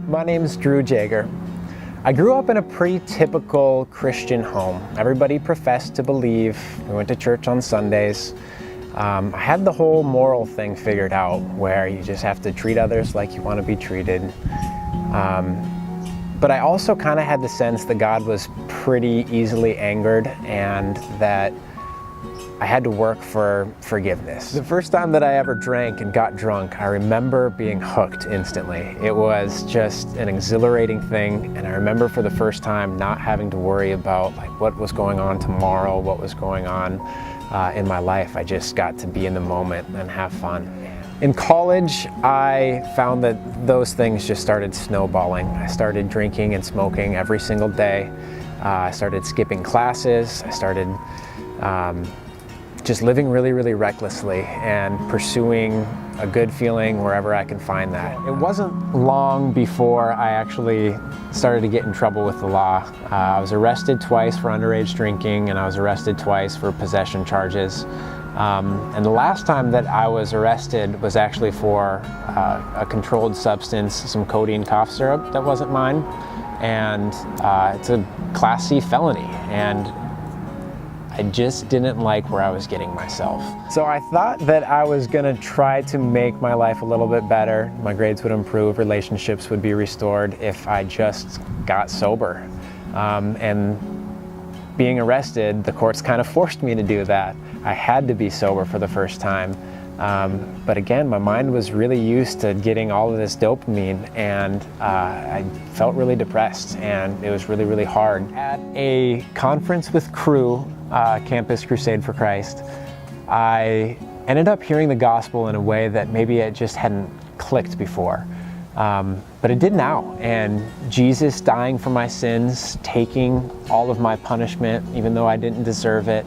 My name's Drew Jager. I grew up in a pretty typical Christian home. Everybody professed to believe. We went to church on Sundays. I had the whole moral thing figured out where you just have to treat others like you want to be treated. But I also kind of had the sense that God was pretty easily angered and that I had to work for forgiveness. The first time that I ever drank and got drunk, I remember being hooked instantly. It was just an exhilarating thing, and I remember for the first time not having to worry about what was going on tomorrow, what was going on in my life. I just got to be in the moment and have fun. In college, I found that those things just started snowballing. I started drinking and smoking every single day. I started skipping classes. I started just living really, really recklessly and pursuing a good feeling wherever I can find that. It wasn't long before I actually started to get in trouble with the law. I was arrested twice for underage drinking, and I was arrested twice for possession charges. And the last time that I was arrested was actually for a controlled substance, some codeine cough syrup that wasn't mine. And it's a Class C felony. And I just didn't like where I was getting myself. So I thought that I was gonna try to make my life a little bit better. My grades would improve, relationships would be restored if I just got sober. And being arrested, the courts kind of forced me to do that. I had to be sober for the first time. But again, my mind was really used to getting all of this dopamine, and I felt really depressed, and it was really, really hard. At a conference with Cru, Campus Crusade for Christ, I ended up hearing the gospel in a way that maybe it just hadn't clicked before. But it did now, and Jesus dying for my sins, taking all of my punishment, even though I didn't deserve it,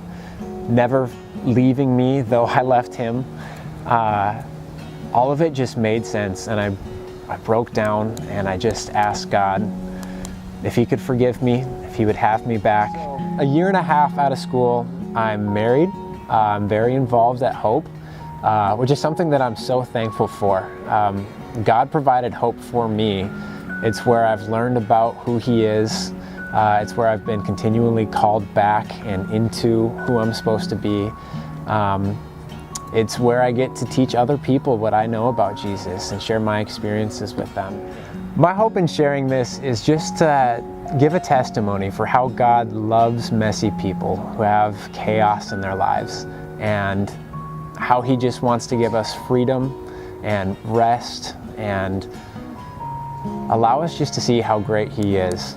never leaving me, though I left him. All of it just made sense, and I broke down and I just asked God if he could forgive me, if he would have me back. A year and a half out of school, I'm married. I'm very involved at Hope, which is something that I'm so thankful for. God provided hope for me. It's where I've learned about who he is. It's where I've been continually called back and into who I'm supposed to be. It's where I get to teach other people what I know about Jesus and share my experiences with them. My hope in sharing this is just to give a testimony for how God loves messy people who have chaos in their lives, and how he just wants to give us freedom and rest and allow us just to see how great he is.